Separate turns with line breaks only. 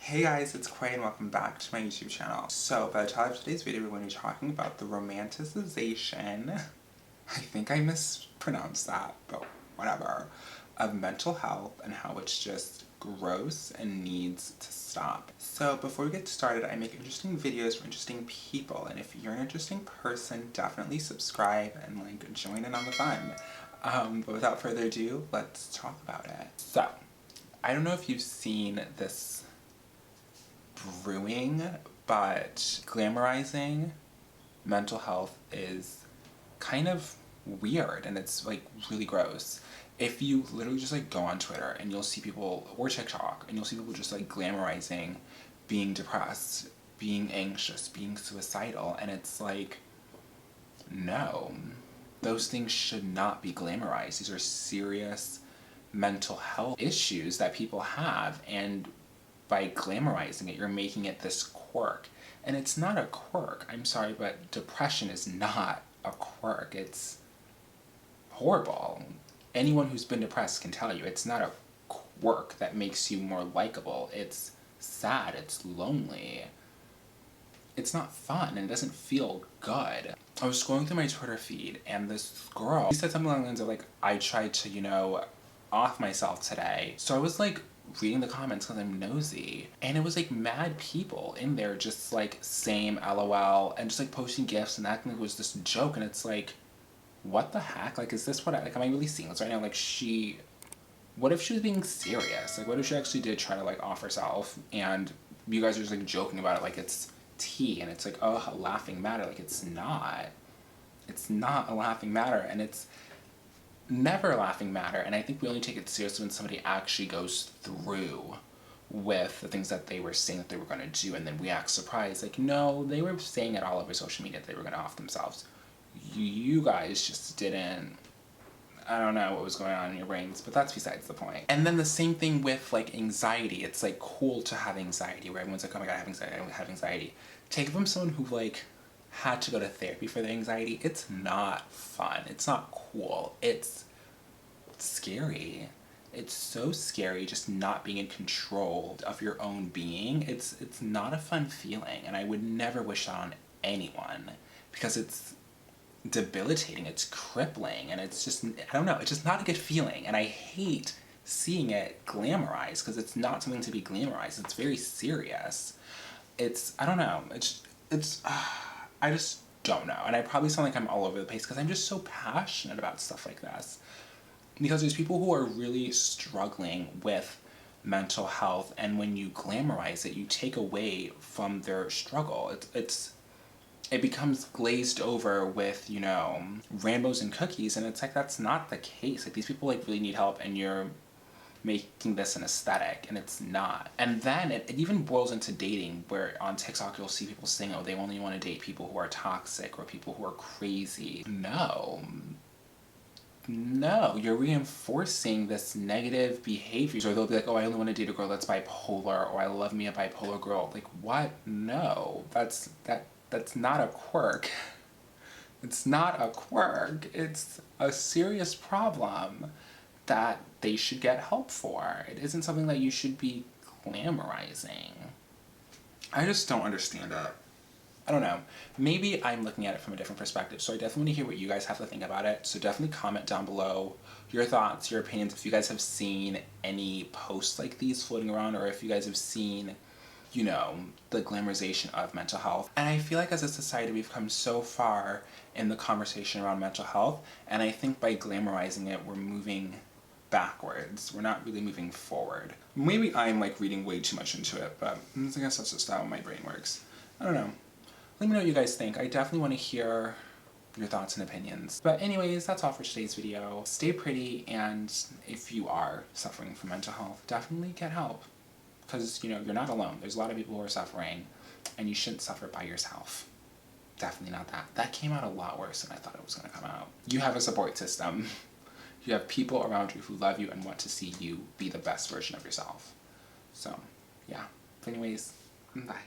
Hey guys, it's Quay and welcome back to my YouTube channel. So, by the title of today's video, we're going to be talking about the romanticization, I think I mispronounced that, but whatever, of mental health and how it's just gross and needs to stop. So, before we get started, I make interesting videos for interesting people, and if you're an interesting person, definitely subscribe and join in on the fun. But without further ado, let's talk about it. So, I don't know if you've seen this brewing, but glamorizing mental health is kind of weird and it's really gross. If you literally just go on Twitter and you'll see people, or TikTok, and you'll see people just glamorizing being depressed, being anxious, being suicidal, and it's no, those things should not be glamorized. These are serious mental health issues that people have, and by glamorizing it, you're making it this quirk. And it's not a quirk. I'm sorry, but depression is not a quirk. It's horrible. Anyone who's been depressed can tell you it's not a quirk that makes you more likable. It's sad. It's lonely. It's not fun, and it doesn't feel good. I was scrolling through my Twitter feed, and this girl, she said something along the lines of I tried to, off myself today. So I was reading the comments because I'm nosy, and it was mad people in there just same LOL and just posting gifs and acting like it was this joke, and it's what the heck? Is this what am I really seeing this right now? What if she was being serious? What if she actually did try to off herself, and you guys are just joking about it like it's tea, and it's oh, a laughing matter. It's not a laughing matter, and it's never a laughing matter, and I think we only take it seriously when somebody actually goes through with the things that they were saying that they were going to do, and then we act surprised. No, they were saying it all over social media that they were going to off themselves. You guys just didn't. I don't know what was going on in your brains, but that's besides the point. And then the same thing with anxiety. It's cool to have anxiety, where everyone's oh my god, I have anxiety. Take it from someone who had to go to therapy for their anxiety. It's not fun. It's not cool. It's scary. It's so scary just not being in control of your own being. It's not a fun feeling, and I would never wish that on anyone, because it's debilitating, it's crippling, and it's just, I don't know, it's just not a good feeling, and I hate seeing it glamorized, because it's not something to be glamorized. It's very serious. I don't know, I just don't know, and I probably sound like I'm all over the place because I'm just so passionate about stuff like this. Because there's people who are really struggling with mental health, and when you glamorize it, you take away from their struggle. It becomes glazed over with, rainbows and cookies, and it's that's not the case. These people really need help, and you're making this an aesthetic, and it's not. And then it even boils into dating, where on TikTok you'll see people saying, oh, they only want to date people who are toxic or people who are crazy. No, you're reinforcing this negative behavior. Or they'll be oh, I only want to date a girl that's bipolar, or I love me a bipolar girl. What? No, that's not a quirk. It's not a quirk. It's a serious problem that they should get help for. It isn't something that you should be glamorizing. I just don't understand it. I don't know. Maybe I'm looking at it from a different perspective, so I definitely want to hear what you guys have to think about it. So definitely comment down below your thoughts, your opinions, if you guys have seen any posts like these floating around, or if you guys have seen, the glamorization of mental health. And I feel as a society we've come so far in the conversation around mental health, and I think by glamorizing it, we're moving backwards. We're not really moving forward. Maybe I'm reading way too much into it, but I guess that's just how my brain works. I don't know. Let me know what you guys think. I definitely want to hear your thoughts and opinions. But anyways, that's all for today's video. Stay pretty, and if you are suffering from mental health, definitely get help. Because, you're not alone. There's a lot of people who are suffering, and you shouldn't suffer by yourself. Definitely not that. That came out a lot worse than I thought it was going to come out. You have a support system. You have people around you who love you and want to see you be the best version of yourself. So, yeah. But anyways, bye.